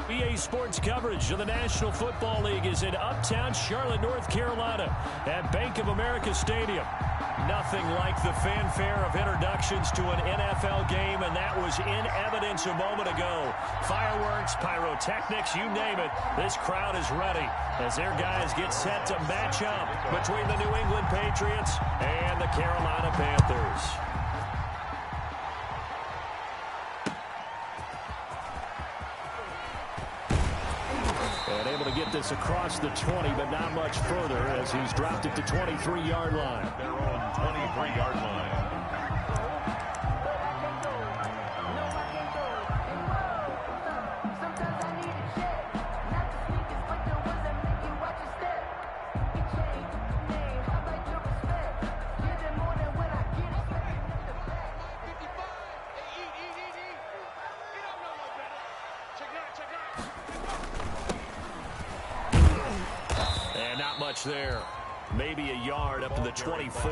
EA Sports coverage of the National Football League is in uptown Charlotte, North Carolina at Bank of America Stadium. Nothing like the fanfare of introductions to an NFL game, and that was in evidence a moment ago. Fireworks, pyrotechnics, you name it. This crowd is ready as their guys get set to match up between the New England Patriots and the Carolina Panthers. And able to get this across the 20, but not much further as he's dropped it to 23-yard line. Their own 23-yard line. There, maybe a yard up to the 24.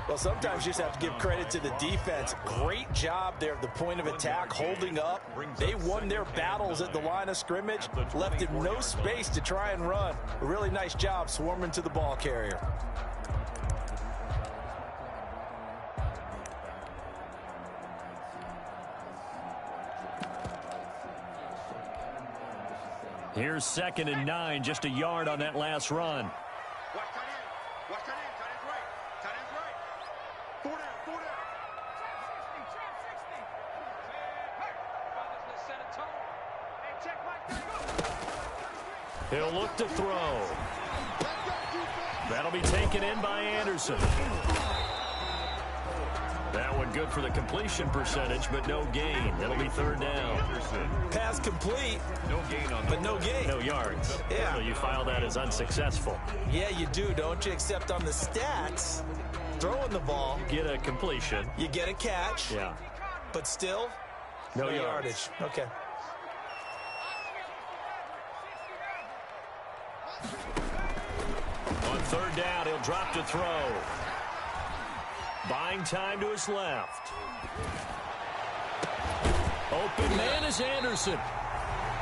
Well, sometimes you just have to give credit to the defense. Great job there at the point of attack, holding up. They won their battles at the line of scrimmage, left him no space to try and run. A really nice job swarming to the ball carrier. Here's 2nd and 9, just a yard on that last run. Watch tight end. Watch tight end. Tight end's right. Tight end's right. 4 down. 4 down. Trap 60. Trap 60. He'll look to throw. That'll be taken in by Anderson. That one good for the completion percentage, but no gain. That'll be 3rd down. Pass complete. No gain on but no gain. No yards. Yeah. So you file that as unsuccessful. Yeah, you do, don't you? Except on the stats, throwing the ball. You get a completion. You get a catch. Yeah. But still, no yardage. Okay. On 3rd down, he'll drop to throw. Buying time to his left. Open man is Anderson.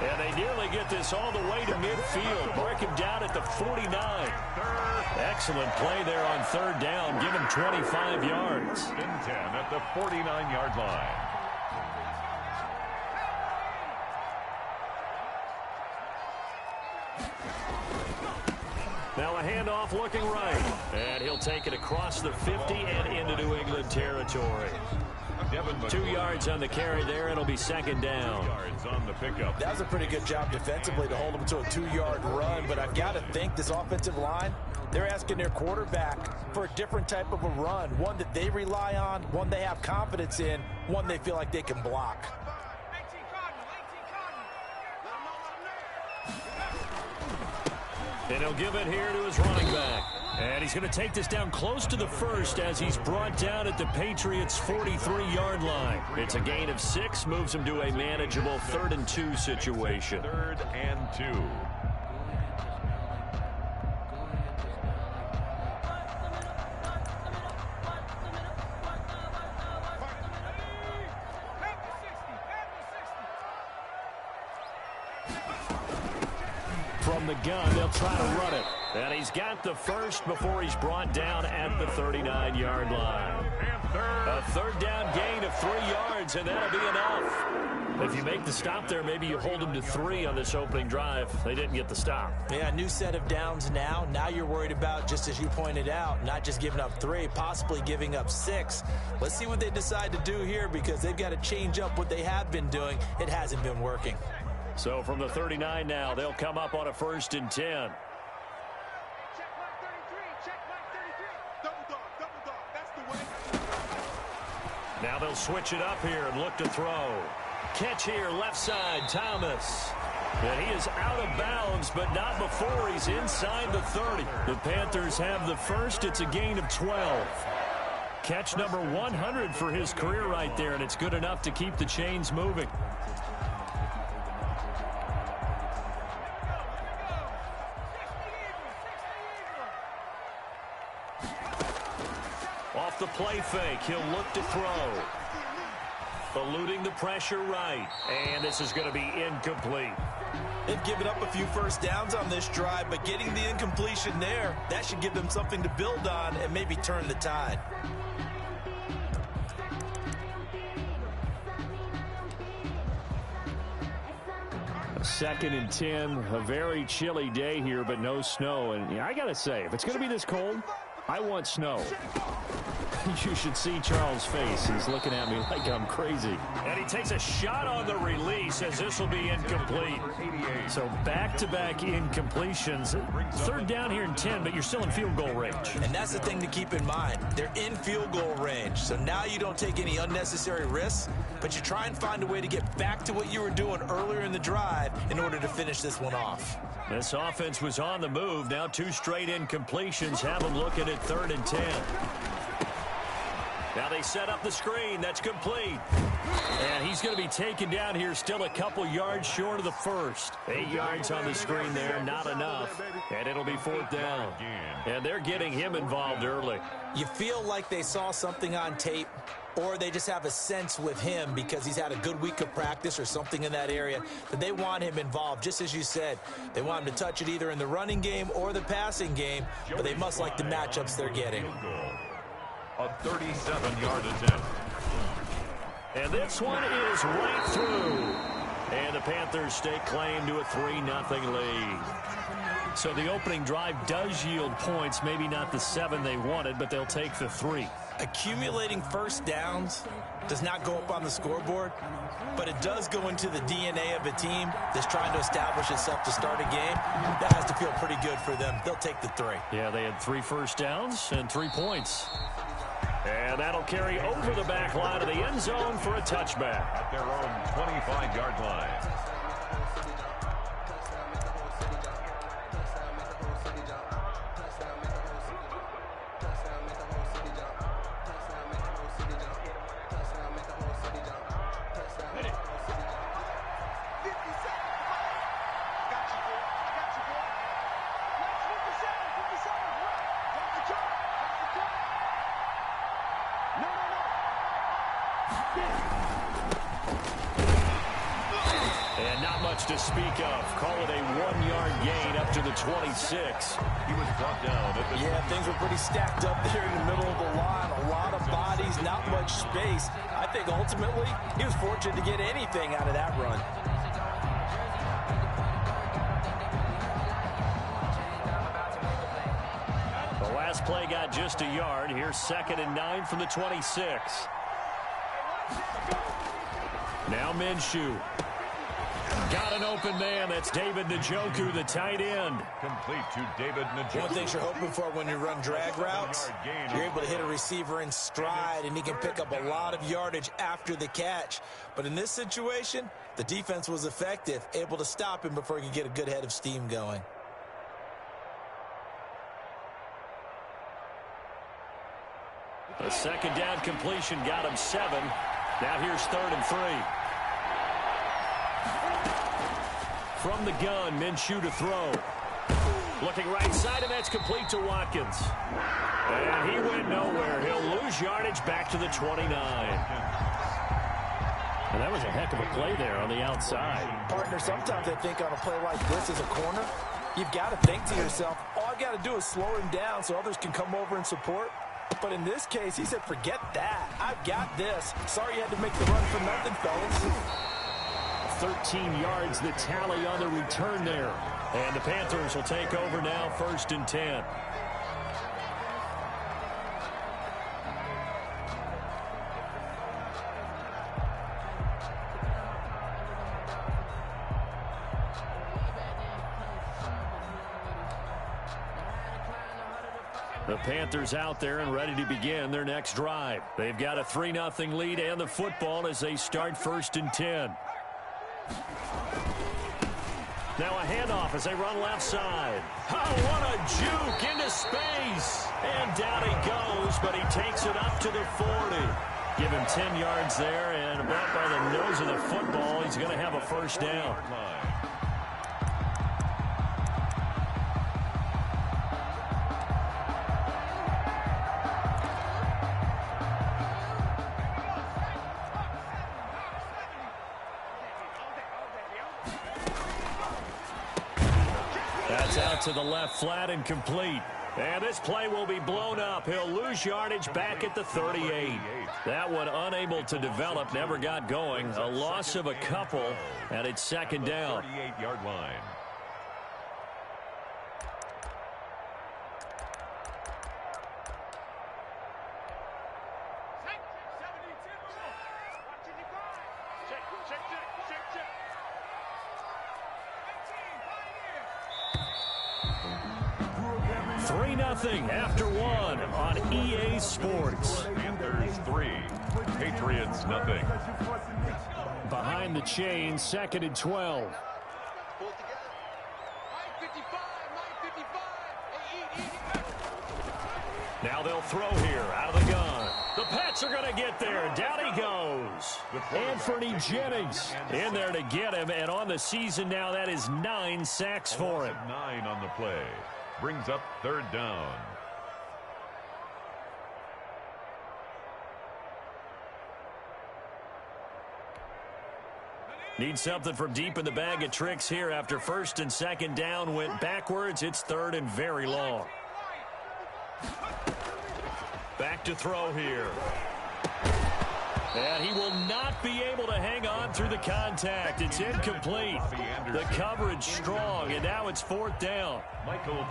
And they nearly get this all the way to midfield. Break him down at the 49. Excellent play there on 3rd down. Give him 25 yards. 10 at the 49-yard line. Now a handoff looking right. And he'll take it across the 50 and into New England territory. 2 yards on the carry there. It'll be 2nd down. Yards on the pickup. That was a pretty good job defensively to hold him to a 2-yard run. But I've got to think this offensive line, they're asking their quarterback for a different type of a run. One that they rely on, one they have confidence in, one they feel like they can block. And he'll give it here to his running back. And he's going to take this down close to the 1st as he's brought down at the Patriots' 43-yard line. It's a gain of 6, moves him to a manageable 3rd and 2 situation. 3rd and 2. From the gun, they'll try to run it. And he's got the 1st before he's brought down at the 39-yard line. A 3rd down gain of 3 yards, and that'll be enough. If you make the stop there, maybe you hold them to 3 on this opening drive. They didn't get the stop. Yeah, new set of downs now. Now you're worried about, just as you pointed out, not just giving up 3, possibly giving up 6. Let's see what they decide to do here because they've got to change up what they have been doing. It hasn't been working. So from the 39 now, they'll come up on a 1st and 10. Check mark 33. Check mark 33. Double dog. Double dog. That's the way. Now they'll switch it up here and look to throw. Catch here, left side, Thomas. And he is out of bounds, but not before he's inside the 30. The Panthers have the 1st. It's a gain of 12. Catch number 100 for his career right there, and it's good enough to keep the chains moving. Off the play fake, he'll look to throw. Eluding the pressure right. And this is going to be incomplete. They've given up a few first downs on this drive, but getting the incompletion there, that should give them something to build on and maybe turn the tide. Second and 10, a very chilly day here, but no snow. And I got to say, if it's going to be this cold, I want snow. You should see Charles' face. He's looking at me like I'm crazy. And he takes a shot on the release as this will be incomplete. So back-to-back incompletions. Third down here in 10, but you're still in field goal range. And that's the thing to keep in mind. They're in field goal range. So now you don't take any unnecessary risks, but you try and find a way to get back to what you were doing earlier in the drive in order to finish this one off. This offense was on the move. Now 2 straight incompletions have them looking at 3rd and 10. Now they set up the screen. That's complete. And he's going to be taken down here, still a couple yards short of the first. 8 yards on the screen there, not enough. And it'll be 4th down. And they're getting him involved early. You feel like they saw something on tape, or they just have a sense with him because he's had a good week of practice or something in that area that they want him involved. Just as you said, they want him to touch it either in the running game or the passing game, but they must like the matchups they're getting. A 37-yard attempt. And this one is right through. And the Panthers stake claim to a 3-0 lead. So the opening drive does yield points, maybe not the 7 they wanted, but they'll take the 3. Accumulating first downs does not go up on the scoreboard, but it does go into the DNA of a team that's trying to establish itself to start a game. That has to feel pretty good for them. They'll take the 3. Yeah, they had 3 first downs and 3 points. And that'll carry over the back line of the end zone for a touchback. At their own 25-yard line. And not much to speak of. Call it a 1-yard gain up to the 26. He was brought down at the... Yeah, things were pretty stacked up there in the middle of the line. A lot of bodies, not much space. I think ultimately he was fortunate to get anything out of that run. The last play got just a yard. Here's 2nd and 9 from the 26. Now Minshew. Got an open man. That's David Njoku, the tight end. Complete to David Njoku. One thing you're hoping for when you run drag routes, you're able to hit a receiver in stride, and he can pick up a lot of yardage after the catch. But in this situation, the defense was effective, able to stop him before he could get a good head of steam going. A 2nd down completion got him 7. Now here's 3rd and 3. From the gun, Minshew to throw. Looking right side, and that's complete to Watkins. And he went nowhere. He'll lose yardage back to the 29. And that was a heck of a play there on the outside. Partner, sometimes I think on a play like this as a corner, you've got to think to yourself, all I've got to do is slow him down so others can come over and support. But in this case, he said, forget that. I've got this. Sorry you had to make the run for nothing, fellas. 13 yards, the tally on the return there. And the Panthers will take over now, 1st and 10. The Panthers out there and ready to begin their next drive. They've got a 3-0 lead and the football as they start 1st and 10. Now a handoff as they run left side. Oh, what a juke into space. And down he goes, but he takes it up to the 40. Give him 10 yards there, and about by the nose of the football, he's going to have a 1st down. out to the left flat and complete. And this play will be blown up. He'll lose yardage back at the 38. That one unable to develop, never got going. A loss of a couple, and it's second down. 38-yard line. After one on EA Sports. Panthers 3, Patriots nothing. Behind the chain, second and 12. Now they'll throw here out of the gun. The Pats are going to get there. Down he goes. Anthony Jennings in there to get him. And on the season now, that is 9 sacks for him. 9 on the play. Brings up third down. Need something from deep in the bag of tricks here after first and second down went backwards. It's third and very long. Back to throw here. And he will not be able to hang on through the contact. It's incomplete. The coverage strong, and now it's fourth down.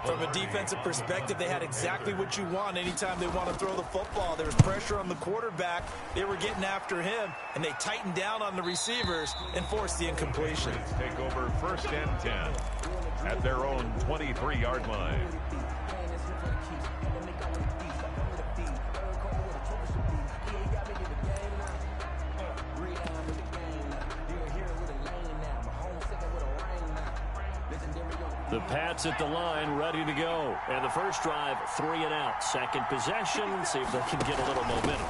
From a defensive perspective, they had exactly what you want anytime they want to throw the football. There was pressure on the quarterback. They were getting after him, and they tightened down on the receivers and forced the incompletion. Take over first and 10 at their own 23-yard line. The Pats at the line, ready to go. And the first drive, 3 and out. Second possession, see if they can get a little momentum.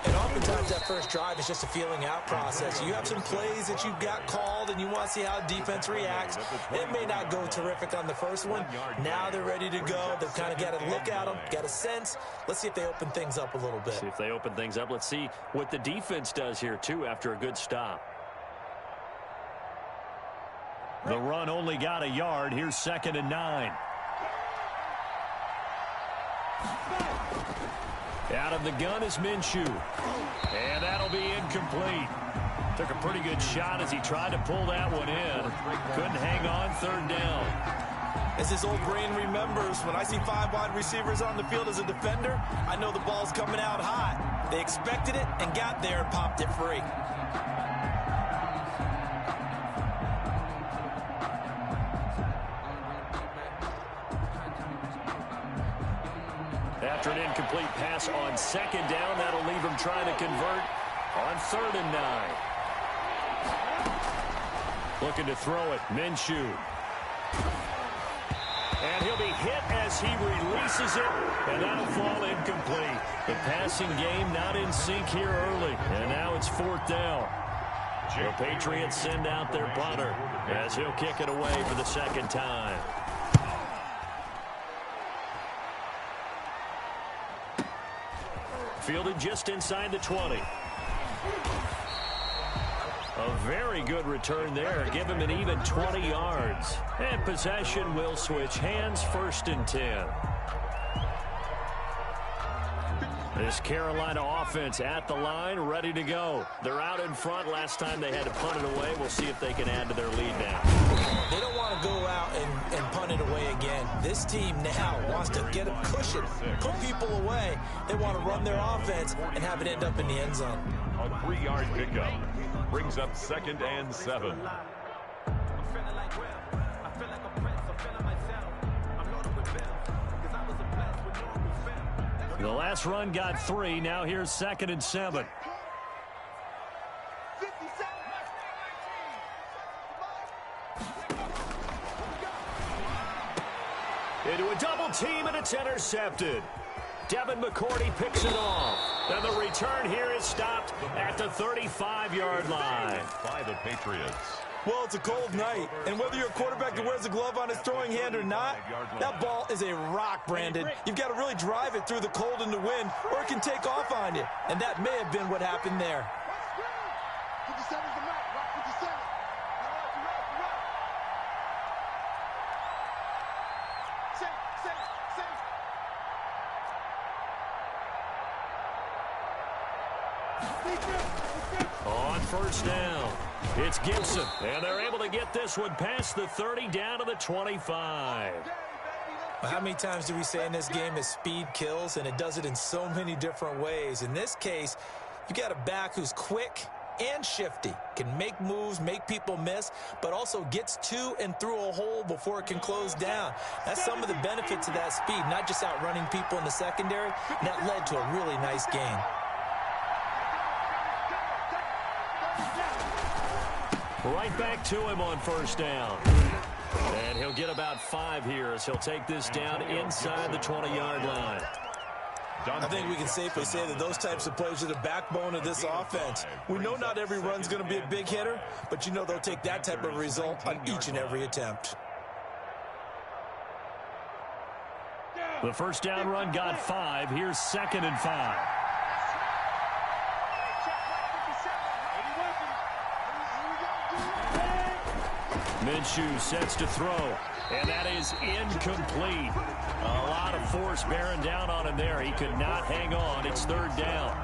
And oftentimes that first drive is just a feeling out process. You have some plays that you've got called and you want to see how defense reacts. It may not go terrific on the first one. Now they're ready to go. They've kind of got to look at them, got a sense. Let's see if they open things up a little bit. See if they open things up. Let's see what the defense does here, too, after a good stop. The run only got a yard. Here's second and 9. Out of the gun is Minshew. And that'll be incomplete. Took a pretty good shot as he tried to pull that one in. Couldn't hang on, third down. As his old brain remembers, when I see 5 wide receivers on the field as a defender, I know the ball's coming out hot. They expected it and got there and popped it free. After an incomplete pass on second down, that'll leave him trying to convert on third and 9. Looking to throw it, Minshew. And he'll be hit as he releases it, and that'll fall incomplete. The passing game not in sync here early, and now it's fourth down. The Patriots send out their punter as he'll kick it away for the second time. Fielded just inside the 20. A very good return there. Give him an even 20 yards. And possession will switch hands, first and 10. This Carolina offense at the line, ready to go. They're out in front. Last time they had to punt it away. We'll see if they can add to their lead now. They don't want to go out and punt it away again. This team now wants to get a cushion, put people away. They want to run their offense and have it end up in the end zone. A 3-yard pickup brings up second and 7. The last run got 3. Now here's second and 7. Into a double team, and it's intercepted. Devin McCourty picks it off. And the return here is stopped at the 35-yard line. By the Patriots. Well, it's a cold night, and whether you're a quarterback that wears a glove on his throwing hand or not, that ball is a rock, Brandon. You've got to really drive it through the cold and the wind, or it can take off on you. And that may have been what happened there. On first down, it's Gibson, and they're able to get this one past the 30 down to the 25. Well, how many times do we say in this game that speed kills, and it does it in so many different ways? In this case, you got a back who's quick and shifty, can make moves, make people miss, but also gets to and through a hole before it can close down. That's some of the benefits of that speed, not just outrunning people in the secondary, and that led to a really nice game. Right back to him on first down. And he'll get about 5 here as he'll take this down inside the 20-yard line. I think we can safely say that those types of plays are the backbone of this offense. We know not every run's going to be a big hitter, but you know they'll take that type of result on each and every attempt. The first down run got 5. Here's 2nd and 5. Minshew sets to throw, and that is incomplete. A lot of force bearing down on him there. He could not hang on. It's 3rd down.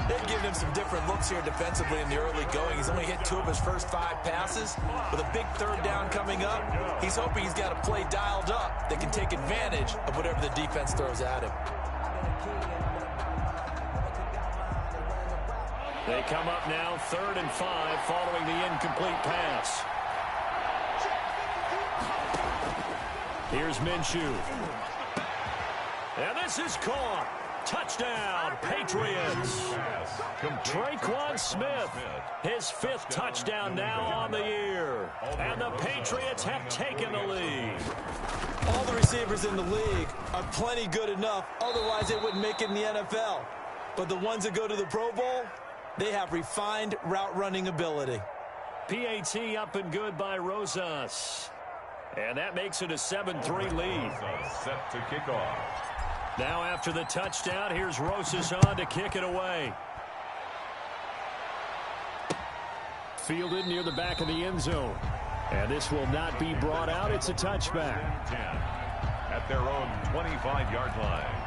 They've given him some different looks here defensively in the early going. He's only hit 2 of his first 5 passes. With a big 3rd down coming up, he's hoping he's got a play dialed up that can take advantage of whatever the defense throws at him. They come up now 3rd and 5 following the incomplete pass. Here's Minshew. And this is caught. Touchdown, Patriots. Traquan Smith, his 5th touchdown now on the year. And the Patriots have taken the lead. All the receivers in the league are plenty good enough. Otherwise, they wouldn't make it in the NFL. But the ones that go to the Pro Bowl, they have refined route running ability. PAT up and good by Rosas. And that makes it a 7-3 lead. Set to kick off. Now after the touchdown, here's Rosas on to kick it away. Fielded near the back of the end zone. And this will not be brought out. It's a touchback. 10 at their own 25-yard line.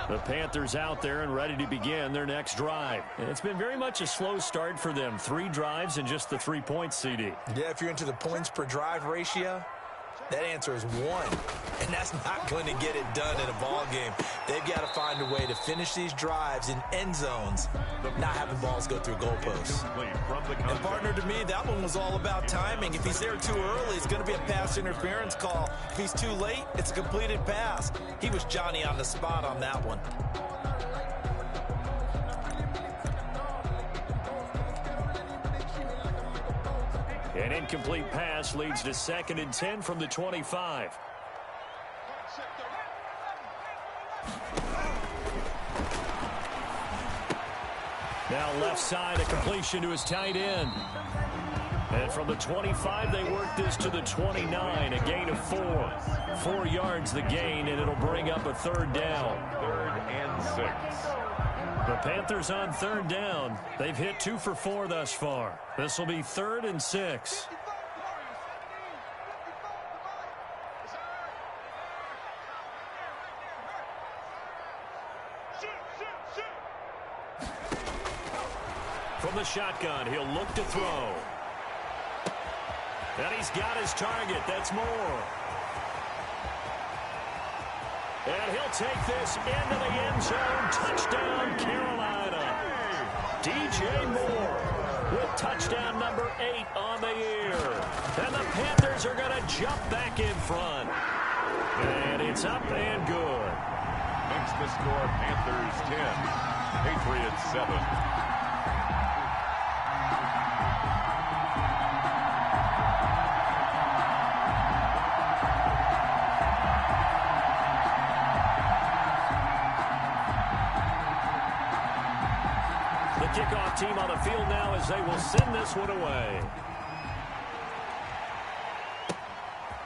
The Panthers out there and ready to begin their next drive. And it's been very much a slow start for them. 3 drives and just the 3 points, CD. Yeah, if you're into the points per drive ratio, that answer is 1. And that's not going to get it done in a ball game. They've got to find a way to finish these drives in end zones, not having balls go through goalposts. And partner, to me, that one was all about timing. If he's there too early, it's going to be a pass interference call. If he's too late, it's a completed pass. He was Johnny on the spot on that one. An incomplete pass leads to 2nd and 10 from the 25. Now left side, a completion to his tight end. And from the 25, they work this to the 29, a gain of 4. 4 yards the gain, and it'll bring up a 3rd down. 3rd and 6. The Panthers on 3rd down. They've hit 2 for 4 thus far. This will be 3rd and 6. From the shotgun, he'll look to throw. And he's got his target. That's Moore. And he'll take this into the end zone. Touchdown, Carolina. DJ Moore with touchdown number 8 on the year. And the Panthers are going to jump back in front. And it's up and good. Makes the score Panthers 10, Patriots 7. Kickoff team on the field now as they will send this one away.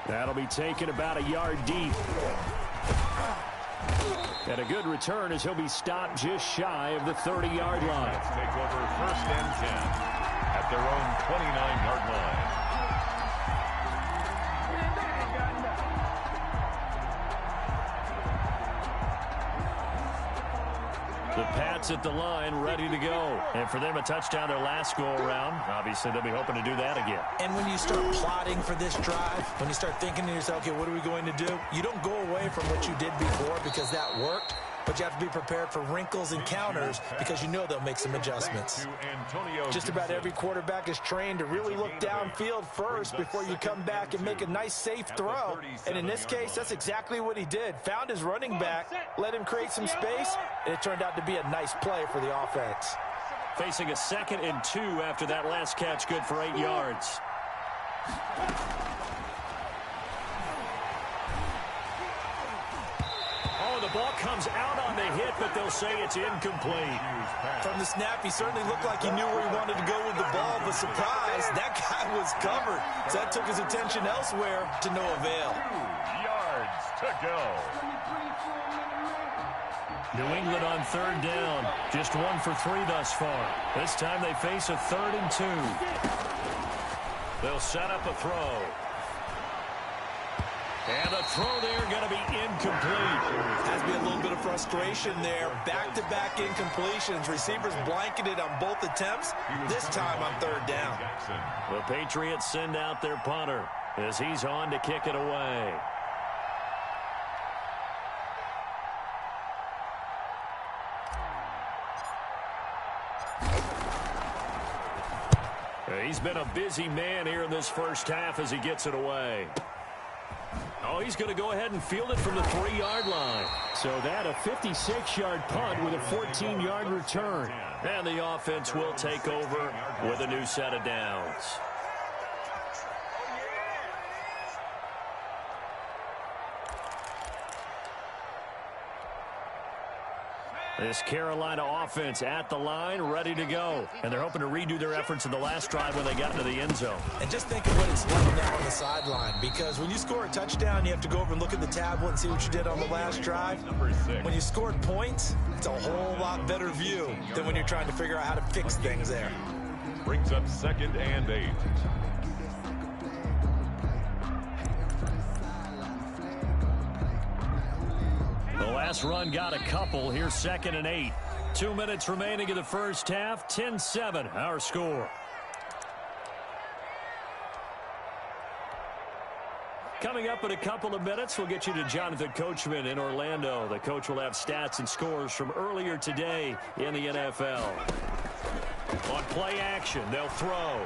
That'll be taken about a yard deep. And a good return as he'll be stopped just shy of the 30-yard line. Let's take over 1st and 10 at their own 29-yard line. The Pats at the line, ready to go. And for them, a touchdown their last go-around. Obviously, they'll be hoping to do that again. And when you start plotting for this drive, when you start thinking to yourself, okay, what are we going to do? You don't go away from what you did before because that worked. But you have to be prepared for wrinkles and counters because you know they'll make some adjustments. Just about every quarterback is trained to really look downfield first before you come back and make a nice, safe throw. And in this case, that's exactly what he did. Found his running back, let him create some space, and it turned out to be a nice play for the offense. Facing a 2nd and 2 after that last catch, good for 8 yards. The ball comes out on the hit, but they'll say it's incomplete. From the snap, he certainly looked like he knew where he wanted to go with the ball, but surprise, that guy was covered. So that took his attention elsewhere to no avail. 2 yards to go. New England on 3rd down. Just 1 for 3 thus far. This time they face a 3rd and 2. They'll set up a throw. And the throw there going to be incomplete. Has to be a little bit of frustration there. Back-to-back incompletions. Receivers blanketed on both attempts, this time on 3rd down. The Patriots send out their punter as he's on to kick it away. He's been a busy man here in this first half as he gets it away. Oh, he's going to go ahead and field it from the 3-yard line. So that a 56-yard punt with a 14-yard return. And the offense will take over with a new set of downs. This Carolina offense at the line, ready to go. And they're hoping to redo their efforts in the last drive when they got into the end zone. And just think of what it's like now on the sideline. Because when you score a touchdown, you have to go over and look at the tablet and see what you did on the last drive. When you scored points, it's a whole lot better view than when you're trying to figure out how to fix things there. Brings up 2nd and 8. The last run got a couple. Here's 2nd and 8. 2 minutes remaining in the first half. 10-7, our score. Coming up in a couple of minutes, we'll get you to Jonathan Coachman in Orlando. The coach will have stats and scores from earlier today in the NFL. On play action, they'll throw.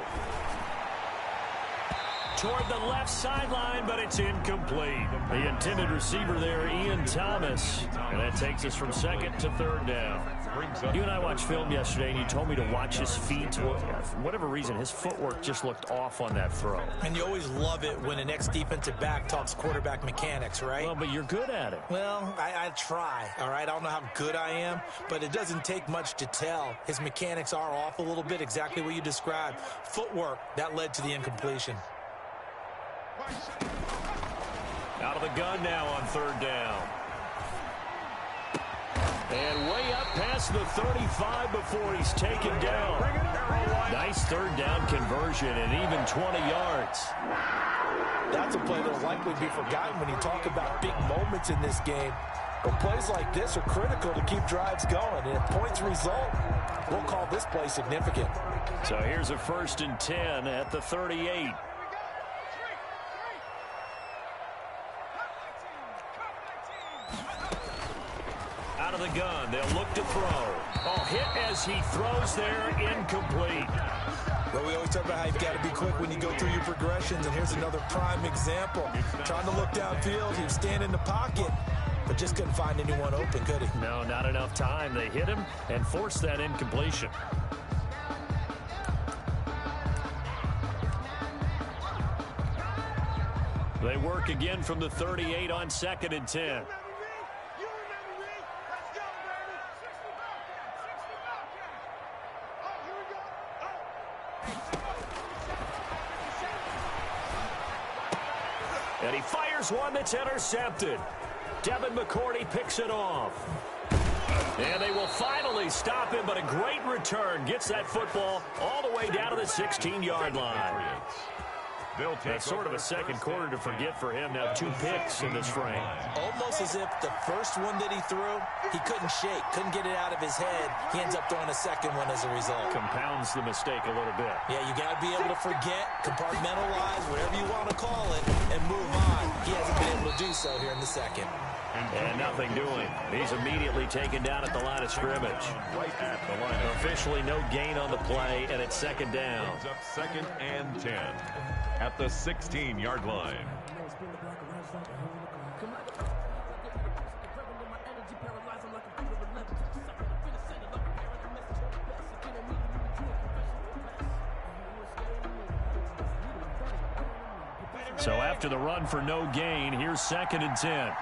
Toward the left sideline, but it's incomplete. The intended receiver there, Ian Thomas. And that takes us from 2nd to 3rd down. You and I watched film yesterday, and you told me to watch his feet. For whatever reason, his footwork just looked off on that throw. And you always love it when an ex-defensive back talks quarterback mechanics, right? Well, but you're good at it. Well, I try, all right? I don't know how good I am, but it doesn't take much to tell. His mechanics are off a little bit, exactly what you described. Footwork, that led to the incompletion. Out of the gun now on 3rd down. And way up past the 35 before he's taken down. Nice 3rd down conversion and even 20 yards. That's a play that will likely be forgotten when you talk about big moments in this game. But plays like this are critical to keep drives going. And if points result, we'll call this play significant. So here's a 1st and 10 at the 38. Out of the gun, they'll look to throw. Oh, hit as he throws there, incomplete. Well, we always talk about how you've got to be quick when you go through your progressions, and here's another prime example. Trying to look downfield, he was standing in the pocket, but just couldn't find anyone open, could he? No, not enough time. They hit him and forced that incompletion. They work again from the 38 on 2nd and 10. And he fires one that's intercepted. Devin McCourty picks it off. And they will finally stop him, but a great return. Gets that football all the way down to the 16-yard line. That's sort of a second quarter to forget for him. Now 2 picks in this frame. Almost as if the first one that he threw, he couldn't shake, couldn't get it out of his head. He ends up throwing a second one as a result. Compounds the mistake a little bit. Yeah, you got to be able to forget, compartmentalize, whatever you want to call it, and move on. He hasn't been able to do so here in the second. And nothing doing. He's immediately taken down at the line of scrimmage. Right at the line. Officially no gain on the play, and it's second down. Brings up 2nd and 10 at the 16-yard line. So after the run for no gain, here's 2nd and 10.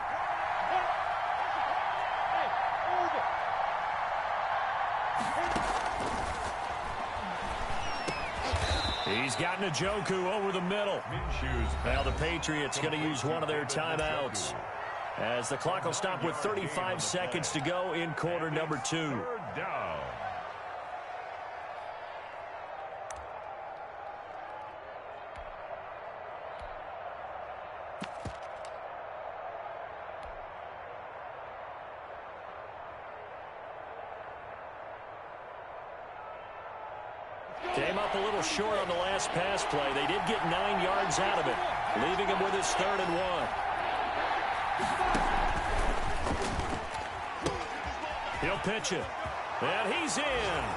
He's got Njoku over the middle. Now the Patriots going to use one of their timeouts, as the clock will stop with 35 seconds to go in quarter number 2. Third down. Came up a little short on the last pass play. They did get 9 yards out of it, leaving him with his 3rd and 1. He'll pitch it. And he's in.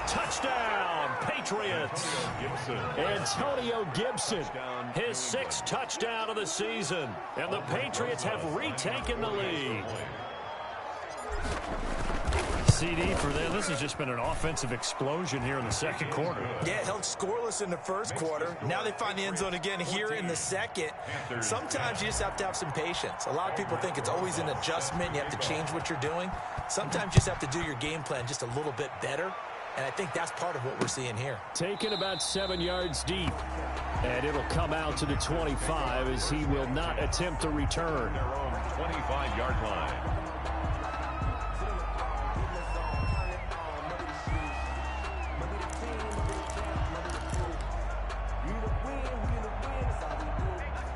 Touchdown, Patriots. Antonio Gibson, his 6th touchdown of the season. And the Patriots have retaken the lead. CD for them. This has just been an offensive explosion here in the second quarter. Yeah, held scoreless in the first quarter. Now they find the end zone again here in the second. Sometimes you just have to have some patience. A lot of people think it's always an adjustment. You have to change what you're doing. Sometimes you just have to do your game plan just a little bit better. And I think that's part of what we're seeing here. Taken about 7 yards deep. And it'll come out to the 25 as he will not attempt a return. Their own 25-yard line.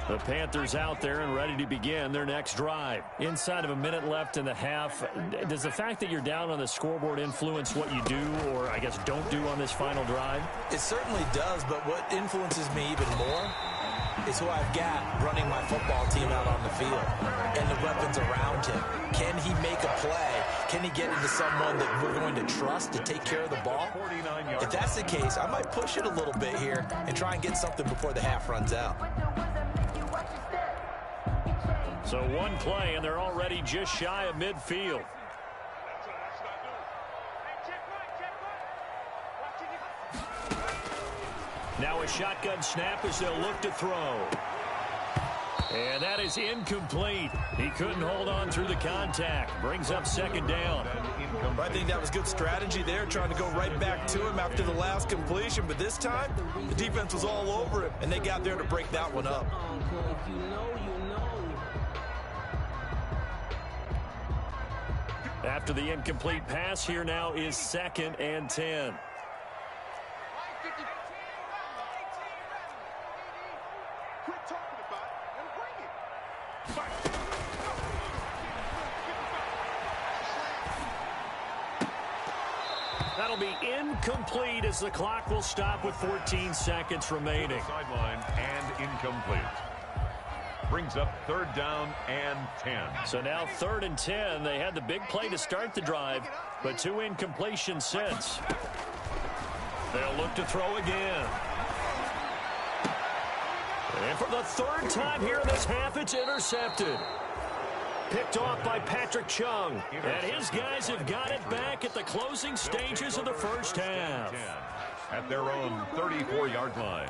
The Panthers out there and ready to begin their next drive. Inside of a minute left in the half, does the fact that you're down on the scoreboard influence what you do, or I guess don't do on this final drive? It certainly does, but what influences me even more is who I've got running my football team out on the field and the weapons around him. Can he make a play? Can he get into someone that we're going to trust to take care of the ball? If that's the case, I might push it a little bit here and try and get something before the half runs out. So one play, and they're already just shy of midfield. Now a shotgun snap as they'll look to throw. And that is incomplete. He couldn't hold on through the contact. Brings up 2nd down. I think that was good strategy there, trying to go right back to him after the last completion. But this time, the defense was all over him, and they got there to break that one up. After the incomplete pass, here now is 2nd and 10. Quit talking about it and bring it. That'll be incomplete as the clock will stop with 14 seconds remaining. Sideline and incomplete. Brings up 3rd down and 10. So now 3rd and 10. They had the big play to start the drive, but 2 incompletions since. They'll look to throw again. And for the 3rd time here in this half, it's intercepted. Picked off by Patrick Chung. And his guys have got it back at the closing stages of the first half. At their own 34-yard line.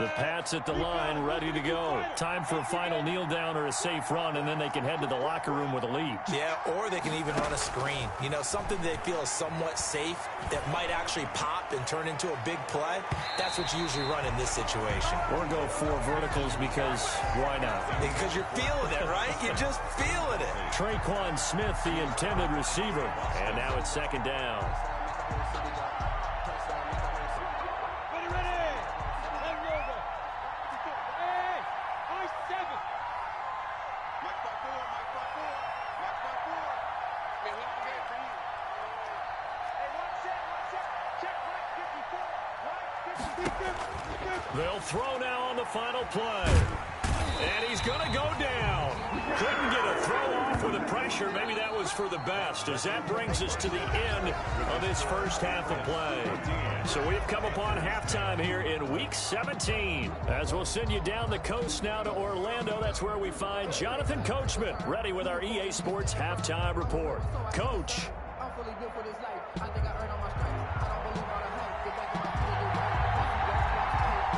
The Pats at the line, ready to go. Time for a final kneel down or a safe run, and then they can head to the locker room with a lead. Yeah, or they can even run a screen. You know, something they feel is somewhat safe that might actually pop and turn into a big play. That's what you usually run in this situation. Or go 4 verticals because why not? Because you're feeling it, right? You're just feeling it. Traquan Smith, the intended receiver. And now it's second down. They'll throw now on the final play. And he's going to go down. Couldn't get a throw off with the pressure. Maybe that was for the best, as that brings us to the end of this first half of play. So we've come upon halftime here in Week 17. As we'll send you down the coast now to Orlando, that's where we find Jonathan Coachman, ready with our EA Sports Halftime Report. Coach. I'm fully good for this life. I think I earned all my stripes. I don't believe all the hype. Get back in my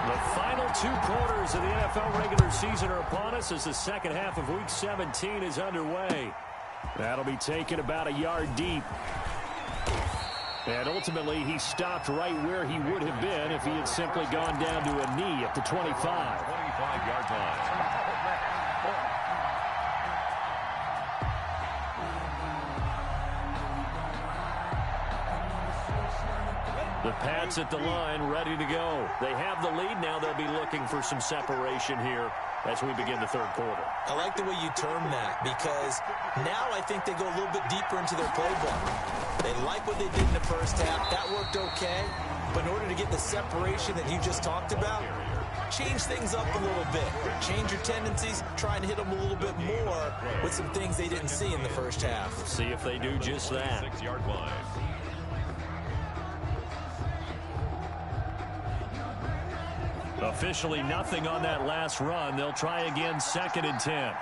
The final 2 quarters of the NFL regular season are upon us as the second half of Week 17 is underway. That'll be taken about a yard deep. And ultimately, he stopped right where he would have been if he had simply gone down to a knee at the 25. 25-yard line. The Pats at the line, ready to go. They have the lead now. They'll be looking for some separation here as we begin the third quarter. I like the way you term that, because now I think they go a little bit deeper into their playbook. They like what they did in the first half. That worked okay. But in order to get the separation that you just talked about, change things up a little bit. Change your tendencies. Try and hit them a little bit more with some things they didn't see in the first half. See if they do just that. 6-yard line. Officially nothing on that last run. They'll try again, 2nd and 10.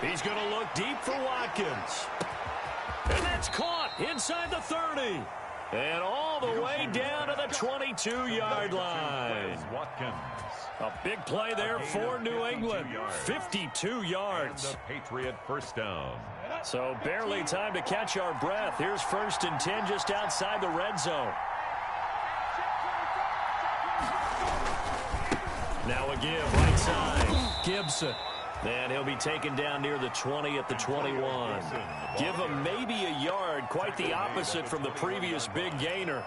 He's going to look deep for Watkins. And that's caught inside the 30. And all the way down to the 22-yard line. Watkins. A big play there for New England. 52 yards. And the Patriot first down. So barely time to catch our breath. Here's 1st and 10 just outside the red zone. Now a give right side. Gibson. And he'll be taken down near the 20 at the 21. Give him maybe a yard. Quite the opposite from the previous big gainer.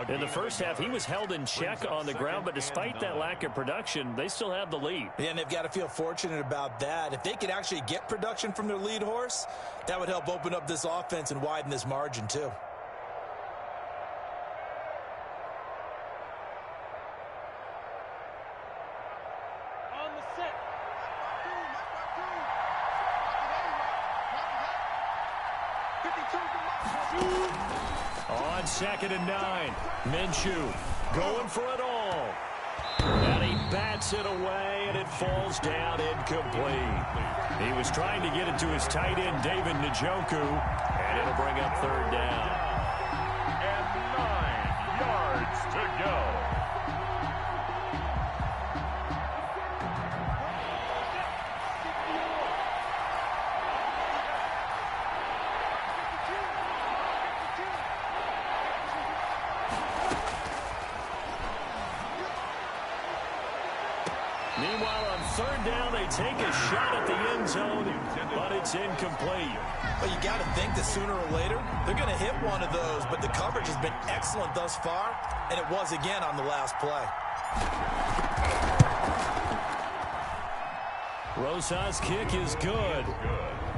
In the first half, he was held in check on the ground, but despite that lack of production, they still have the lead. Yeah, and they've got to feel fortunate about that. If they could actually get production from their lead horse, that would help open up this offense and widen this margin too. On the set. On 2nd and 9, Minshew going for it all. And he bats it away, and it falls down incomplete. He was trying to get it to his tight end, David Njoku, and it'll bring up 3rd down. And 9 yards to go. Meanwhile, on 3rd down, they take a shot at the end zone, but it's incomplete. Well, you got to think that sooner or later, they're going to hit one of those, but the coverage has been excellent thus far, and it was again on the last play. Rosas' kick is good.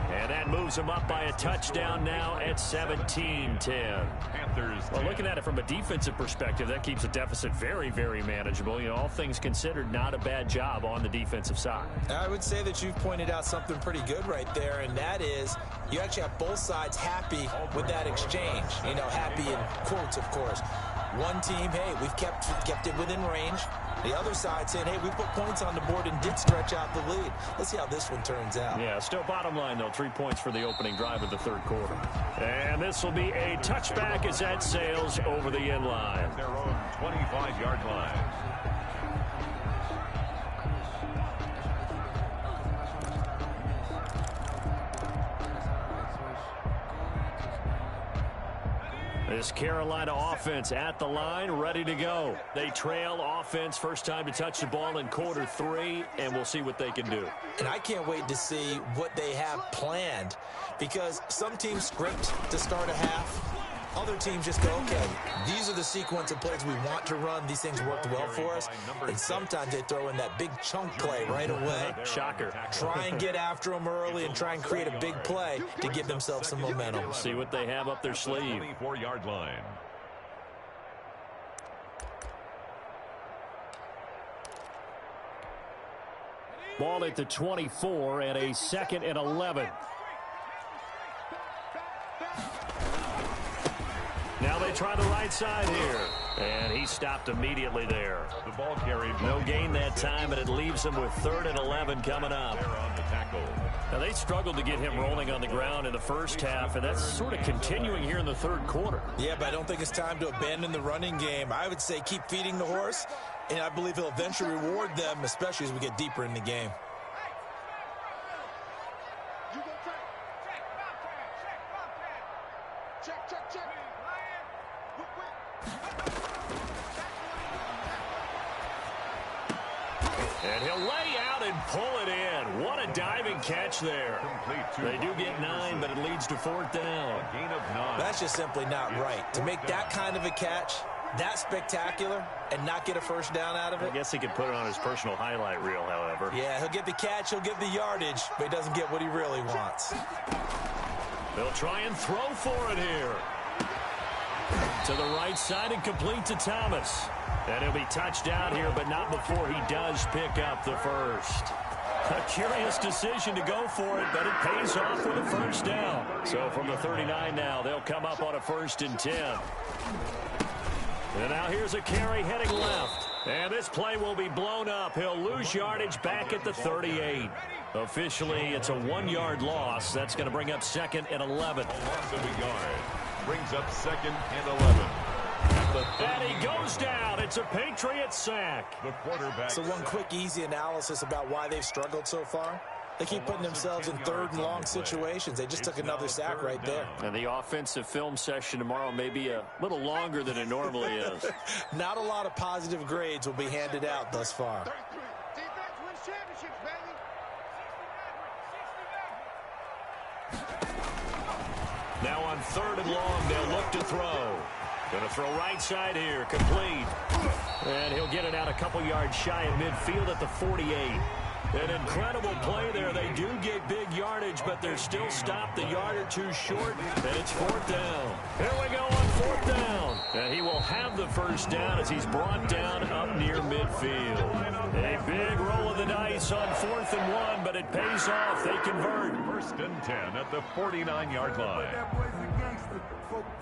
And that moves them up by a touchdown now at 17-10. Panthers. Well, looking at it from a defensive perspective, that keeps the deficit very, very manageable. You know, all things considered, not a bad job on the defensive side. I would say that you've pointed out something pretty good right there, and that is you actually have both sides happy with that exchange. You know, happy in quotes, of course. One team, hey, we've kept it within range. The other side saying, hey, we put points on the board and did stretch out the lead. Let's see how this one turns out. Yeah, still bottom line, though. 3 points for the opening drive of the third quarter. And this will be a touchback as that sails over the end line. Their own 25-yard line. This Carolina offense at the line, ready to go. They trail offense, first time to touch the ball in quarter 3, and we'll see what they can do. And I can't wait to see what they have planned, because some teams script to start a half. Other teams just go, okay, these are the sequence of plays we want to run. These things worked well for us. And sometimes they throw in that big chunk play right away. Shocker. Try and get after them early and try and create a big play to give themselves some momentum. See what they have up their sleeve. 24-yard line. Ball at the 24 and a 2nd and 11. Now they try the right side here. And he stopped immediately there. The ball carried. No gain that time, and it leaves them with 3rd and 11 coming up. On the tackle. Now they struggled to get him rolling on the ground in the first half, and that's sort of continuing here in the third quarter. Yeah, but I don't think it's time to abandon the running game. I would say keep feeding the horse, and I believe he'll eventually reward them, especially as we get deeper in the game. And he'll lay out and pull it in. What a diving catch there. They do get 9, but it leads to 4th down. A gain of 9. That's just simply not right. To make that kind of a catch, that spectacular, and not get a first down out of it. I guess he could put it on his personal highlight reel, however. Yeah, he'll get the catch, he'll get the yardage, but he doesn't get what he really wants. They'll try and throw for it here. To the right side and complete to Thomas. And he'll be touched out here, but not before he does pick up the first. A curious decision to go for it, but it pays off with a first down. So from the 39 now, they'll come up on a 1st and 10. And now here's a carry heading left. And this play will be blown up. He'll lose yardage back at the 38. Officially, it's a 1-yard loss. That's going to bring up 2nd and 11. A loss of a yard. Brings up 2nd and 11. And he goes down. It's a Patriot sack. The quarterback. So one quick, easy analysis about why they've struggled so far. They keep putting themselves in 3rd and long situations. They just took another sack right there. And the offensive film session tomorrow may be a little longer than it normally is. Not a lot of positive grades will be handed out thus far. Defense wins championships, baby. Now on 3rd and long, they'll look to throw. Going to throw right side here, complete. And he'll get it out a couple yards shy of midfield at the 48. An incredible play there. They do get big yardage, but they're still stopped a yard or 2 short, and it's 4th down. Here we go on 4th down. And he will have the first down as he's brought down up near midfield. A big roll of the dice on 4th and 1, but it pays off. They convert. 1st and 10 at the 49-yard line.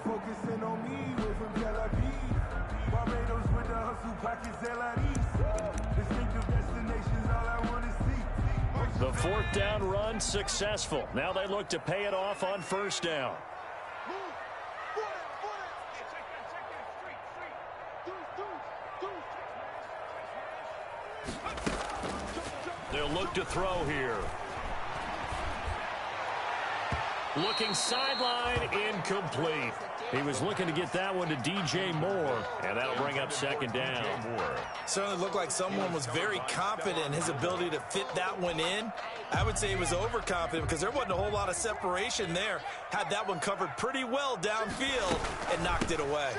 Focusing on me with from Tel Aviv. Barbados with the hustle pockets, LIDs. Distinctive destinations, all I want to see. The 4th down run successful. Now they look to pay it off on 1st down. They'll look to throw here. Looking sideline, incomplete. He was looking to get that one to DJ Moore, and that'll bring up 2nd down. Certainly looked like someone was very confident in his ability to fit that one in. I would say he was overconfident because there wasn't a whole lot of separation there. Had that one covered pretty well downfield and knocked it away.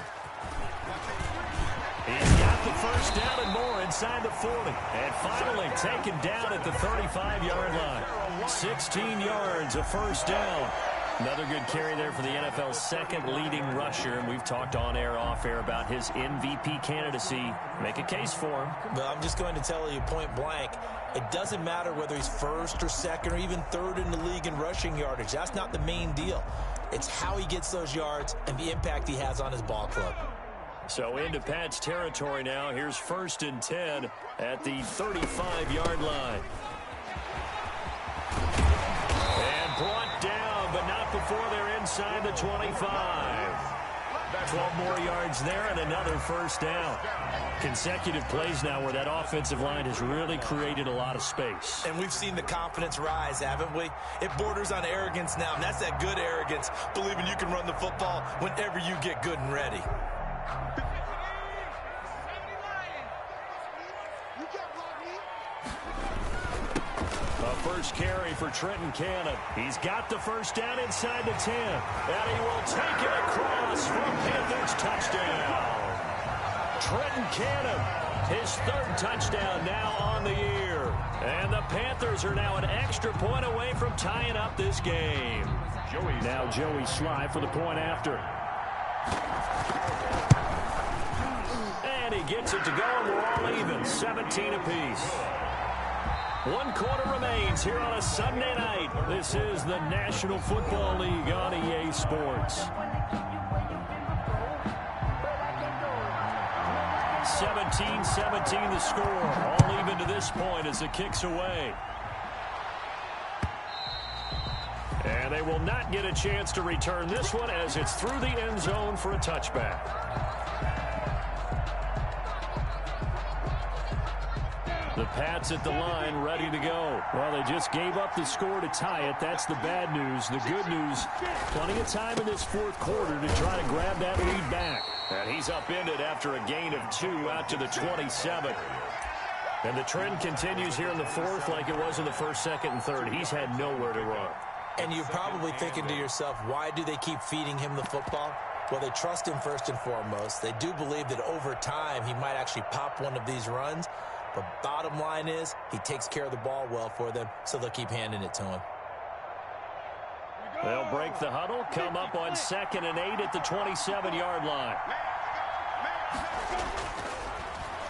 He's got the first down and more inside the 40. And finally taken down at the 35-yard line. 16 yards, a first down. Another good carry there for the NFL's 2nd leading rusher. And we've talked on air, off air about his MVP candidacy. Make a case for him. Well, I'm just going to tell you point blank, it doesn't matter whether he's 1st or 2nd or even 3rd in the league in rushing yardage. That's not the main deal. It's how he gets those yards and the impact he has on his ball club. So into Pat's territory now. Here's 1st and 10 at the 35-yard line. And brought down, but not before they're inside the 25. 12 more yards there and another 1st down. Consecutive plays now where that offensive line has really created a lot of space. And we've seen the confidence rise, haven't we? It borders on arrogance now, and that's that good arrogance, believing you can run the football whenever you get good and ready. First carry for Trenton Cannon. He's got the 1st down inside the 10. And he will take it across for Panthers touchdown. Trenton Cannon, his 3rd touchdown now on the year. And the Panthers are now an extra point away from tying up this game. Now Joey Sly for the point after. And he gets it to go, and we're all even, 17 apiece. 1 quarter remains here on a Sunday night. This is the National Football League on EA Sports. 17-17 the score. All even to this point as the kick's away. And they will not get a chance to return this one as it's through the end zone for a touchback. The Pats at the line, ready to go. Well, they just gave up the score to tie it. That's the bad news. The good news, plenty of time in this 4th quarter to try to grab that lead back. And he's upended after a gain of 2 out to the 27. And the trend continues here in the 4th like it was in the 1st, 2nd, and 3rd. He's had nowhere to run. And you're probably thinking to yourself, why do they keep feeding him the football? Well, they trust him first and foremost. They do believe that over time he might actually pop one of these runs. But bottom line is, he takes care of the ball well for them, so they'll keep handing it to him. They'll break the huddle, come up on 2nd and 8 at the 27-yard line.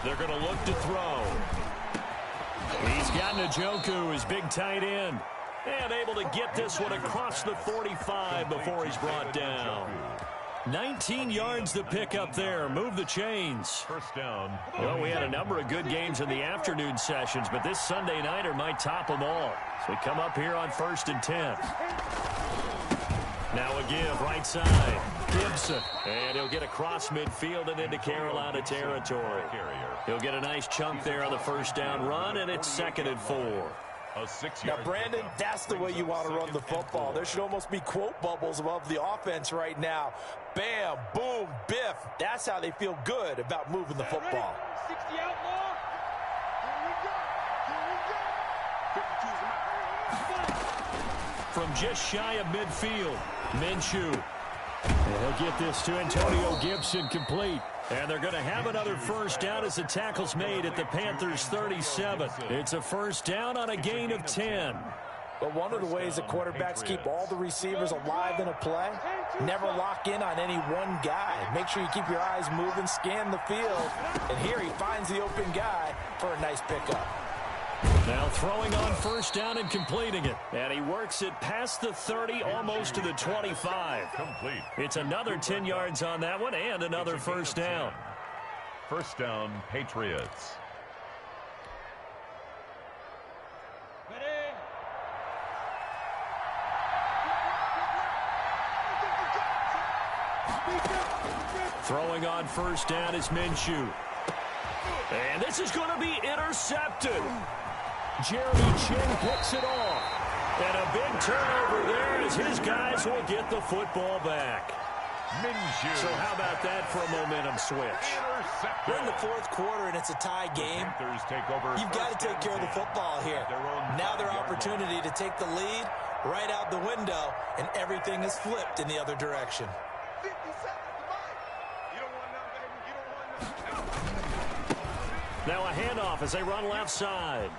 They're going to look to throw. He's got Njoku, his big tight end, and able to get this one across the 45 before he's brought down. 19 yards to pick up there. Move the chains. 1st down. Well, we had a number of good games in the afternoon sessions, but this Sunday nighter might top them all. So we come up here on 1st and 10. Now a give, right side. Gibson. And he'll get across midfield and into Carolina territory. He'll get a nice chunk there on the 1st down run, and it's 2nd and 4. Now, Brandon, that's the way you want to run the football. There should almost be quote bubbles above the offense right now. Bam, boom, biff. That's how they feel good about moving the football. 60 outlaw. Here we go. From just shy of midfield, Minshew. And he'll get this to Antonio Gibson complete. And they're going to have another 1st down as the tackle's made at the Panthers 37. It's a 1st down on a gain of 10. But one of the ways that quarterbacks keep all the receivers alive in a play, never lock in on any one guy. Make sure you keep your eyes moving, scan the field. And here he finds the open guy for a nice pickup. Now throwing on 1st down and completing it. And he works it past the 30, almost to the 25. Complete. It's another 10 yards on that one and another 1st down. 1st down, Patriots. Throwing on 1st down is Minshew. And this is going to be intercepted. Jeremy Chin picks it off. And a big turnover there as his guys will get the football back. Minshew. So how about that for a momentum switch? We're in the 4th quarter, and it's a tie game. You've got to take care of the football here. Now their opportunity to take the lead right out the window, and everything is flipped in the other direction. 50 seconds to buy. You don't want none, baby. You don't want none. Now a handoff as they run left side.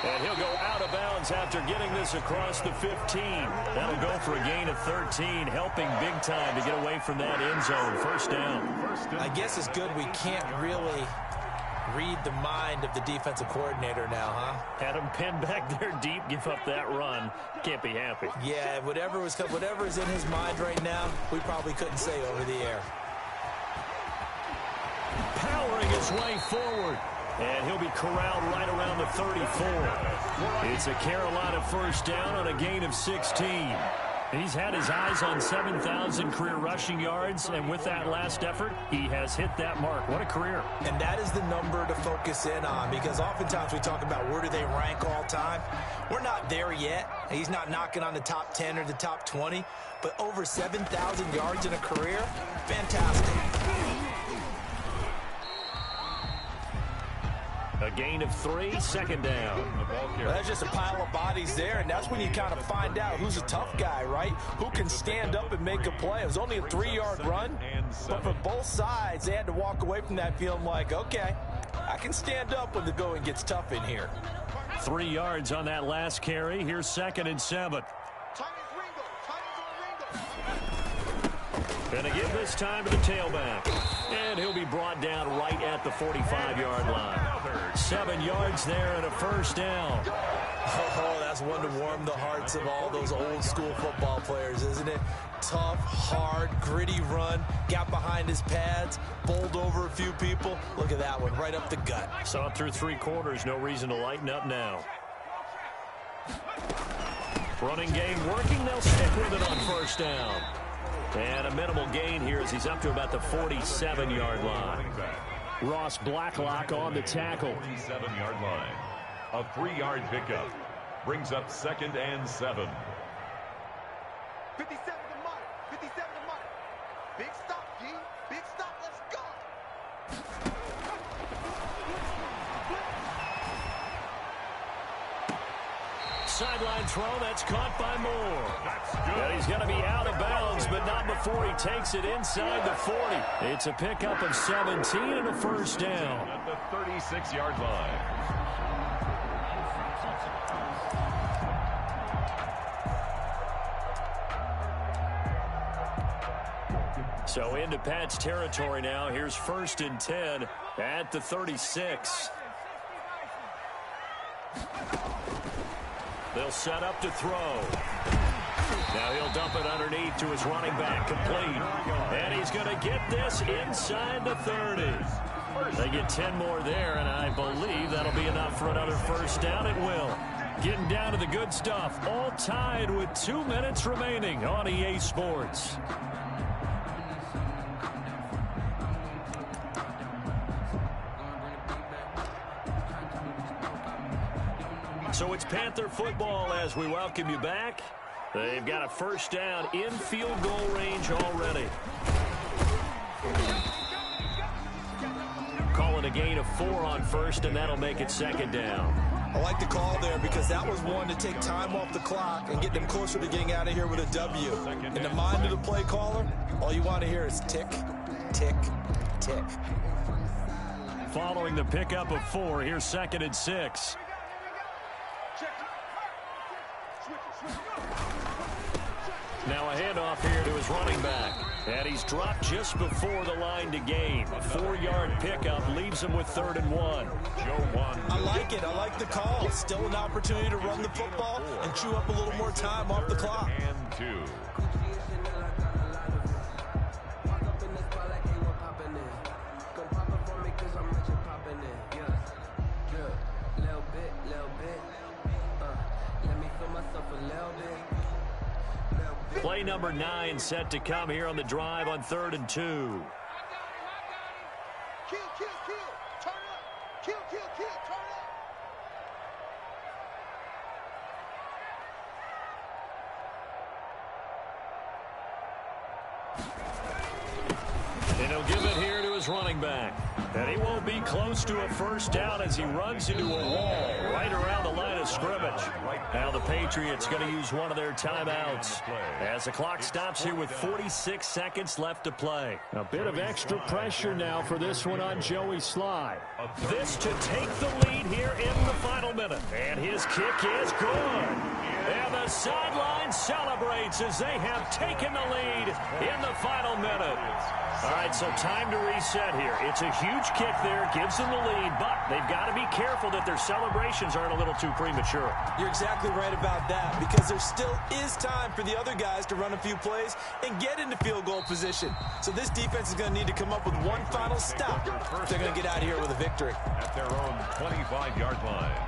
And he'll go out of bounds after getting this across the 15. That'll go for a gain of 13, helping big time to get away from that end zone. 1st down. I guess it's good we can't really read the mind of the defensive coordinator now, huh? Had him pinned back there deep, give up that run. Can't be happy. Yeah, whatever is in his mind right now, we probably couldn't say over the air. powering his way forward. And he'll be corralled right around the 34. It's a Carolina first down on a gain of 16. He's had his eyes on 7,000 career rushing yards, and with that last effort, he has hit that mark. What a career. And that is the number to focus in on, because oftentimes we talk about where do they rank all time. We're not there yet. He's not knocking on the top 10 or the top 20, but over 7,000 yards in a career, fantastic. A gain of 3, second down. Well, that's just a pile of bodies there, and that's when you kind of find out who's a tough guy, right? Who can stand up and make a play. It was only a 3-yard run, but for both sides, they had to walk away from that feeling like, okay, I can stand up when the going gets tough in here. 3 yards on that last carry. Here's 2nd and 7. And a give this time to the tailback. And he'll be brought down right at the 45-yard line. 7 yards there and a first down. Oh, that's one to warm the hearts of all those old-school football players, isn't it? Tough, hard, gritty run. Got behind his pads, bowled over a few people. Look at that one, right up the gut. Saw it through 3 quarters. No reason to lighten up now. Running game working. They'll stick with it on first down. And a minimal gain here as he's up to about the 47-yard line. Ross Blacklock on the tackle. 47-yard line. A 3-yard pickup. Brings up 2nd and 7. 57 to Mike. 57 to Mike. Big stop, G. Big stop. Let's go. Sideline throw, that's caught by Moore. And he's going to be out of bounds, but not before he takes it inside the 40. It's a pickup of 17 and a first down. At the 36-yard line. So into Pat's territory now. Here's 1st and 10 at the 36. They'll set up to throw. Now he'll dump it underneath to his running back, complete. And he's going to get this inside the 30. They get 10 more there, and I believe that'll be enough for another first down. It will. Getting down to the good stuff. All tied with 2 minutes remaining on EA Sports. So it's Panther football as we welcome you back. They've got a first down in field goal range already. Calling a gain of 4 on first, and that'll make it 2nd down. I like the call there because that was one to take time off the clock and get them closer to getting out of here with a W. In the mind of the play caller, all you want to hear is tick, tick, tick. Following the pickup of 4, here's 2nd and 6. Now a handoff here to his running back. And he's dropped just before the line to gain. A 4-yard pickup leaves him with 3rd and 1. I like it. I like the call. Still an opportunity to run the football and chew up a little more time off the clock. And 2. Play number 9 set to come here on the drive on 3rd and 2. Kill, kill, kill. Turn up. Kill, kill, kill. Turn up. And he'll give it here to his running back. And he won't be close to a first down as he runs into a wall right around the line of scrimmage. Now the Patriots going to use one of their timeouts as the clock stops here with 46 seconds left to play. A bit of extra pressure now for this one on Joey Sly. This to take the lead here in the final minute. And his kick is good. And the sideline celebrates as they have taken the lead in the final minute. All right, so time to reset here. It's a huge kick there, gives them the lead, but they've got to be careful that their celebrations aren't a little too premature. You're exactly right about that, because there still is time for the other guys to run a few plays and get into field goal position. So this defense is going to need to come up with one final stop if they're going to get out of here with a victory. At their own 25-yard line.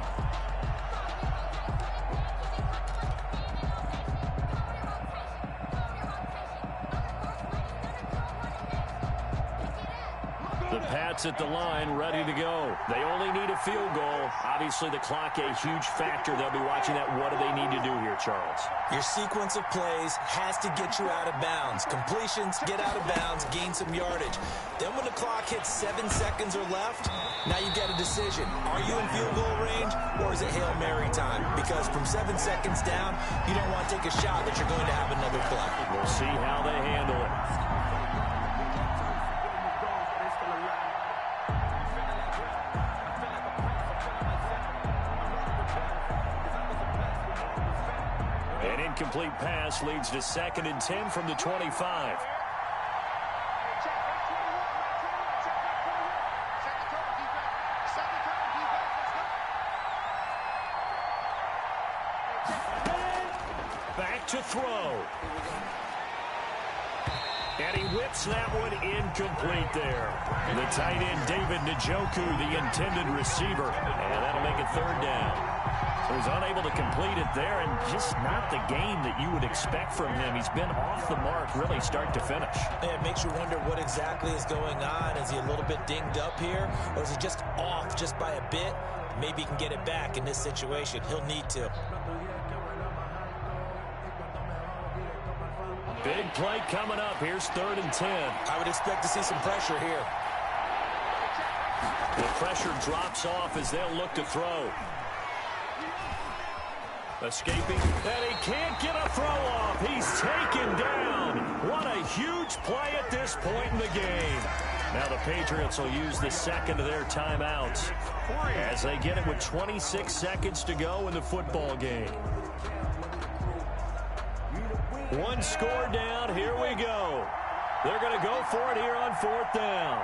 The Pats at the line, ready to go. They only need a field goal. Obviously, the clock a huge factor. They'll be watching that. What do they need to do here, Charles? Your sequence of plays has to get you out of bounds. Completions, get out of bounds, gain some yardage. Then when the clock hits 7 seconds or left, now you get a decision. Are you in field goal range, or is it Hail Mary time? Because from 7 seconds down, you don't want to take a shot that you're going to have another play. We'll see how they handle it. An incomplete pass leads to 2nd and 10 from the 25. Back to throw. And he whips that one incomplete there. The tight end, David Njoku, the intended receiver. And that'll make it 3rd down. So he's unable to complete it there, and just not the game that you would expect from him. He's been off the mark really start to finish. It makes you wonder what exactly is going on. Is he a little bit dinged up here, or is he just off just by a bit? Maybe he can get it back in this situation. He'll need to. Big play coming up. Here's 3rd and 10. I would expect to see some pressure here. The pressure drops off as they'll look to throw. Escaping, and he can't get a throw off. He's taken down. What a huge play at this point in the game. Now the Patriots will use the 2nd of their timeouts as they get it with 26 seconds to go in the football game. One score down. Here we go. They're going to go for it here on 4th down.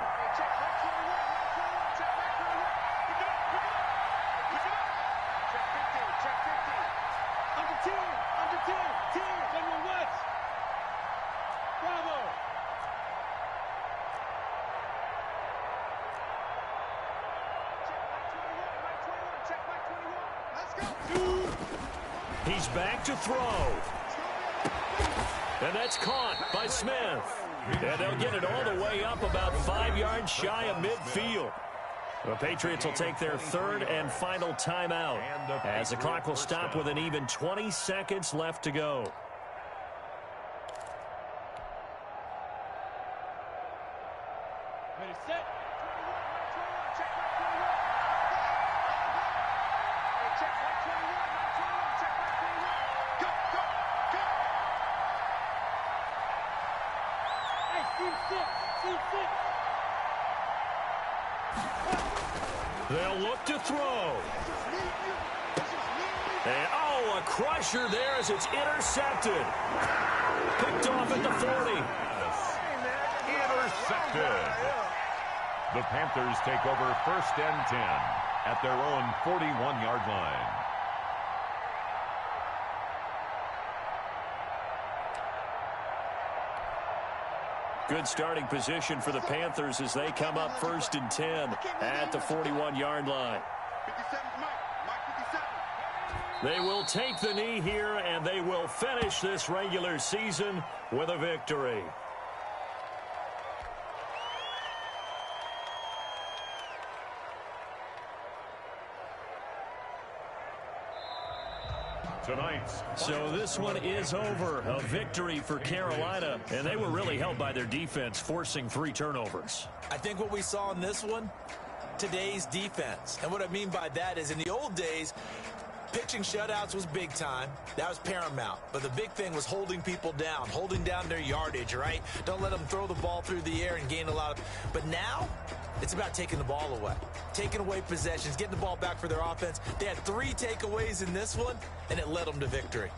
He's back to throw. And that's caught by Smith. And they'll get it all the way up about 5 yards shy of midfield. The Patriots will take their 3rd and final timeout as the clock will stop with an even 20 seconds left to go. Ready, set. They'll look to throw. And, oh, a crusher there as it's intercepted. Picked off at the 40. Intercepted. The Panthers take over 1st and 10 at their own 41-yard line. Good starting position for the Panthers as they come up 1st and 10 at the 41-yard line. 57, Mike 57. They will take the knee here, and they will finish this regular season with a victory. So this one is over. A victory for Carolina, and they were really helped by their defense, forcing 3 turnovers. I think what we saw in this one, today's defense. And what I mean by that is in the old days, Pitching shutouts was big time. That was paramount. But the big thing was holding people down, holding down their yardage, right? Don't let them throw the ball through the air and gain a lot of... But now, it's about taking the ball away. Taking away possessions, getting the ball back for their offense. They had 3 takeaways in this one, and it led them to victory.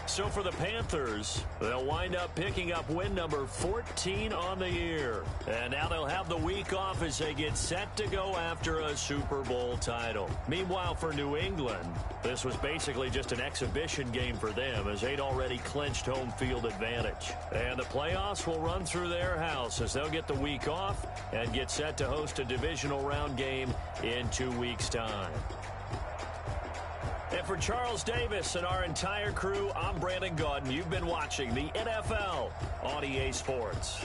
So for the Panthers, they'll wind up picking up win number 14 on the year. And now they'll have the week off as they get set to go after a Super Bowl title. Meanwhile, for New England, this was basically just an exhibition game for them as they'd already clinched home field advantage. And the playoffs will run through their house as they'll get the week off and get set to host a divisional round game in 2 weeks' time. And for Charles Davis and our entire crew, I'm Brandon Gaudin. You've been watching the NFL on EA Sports.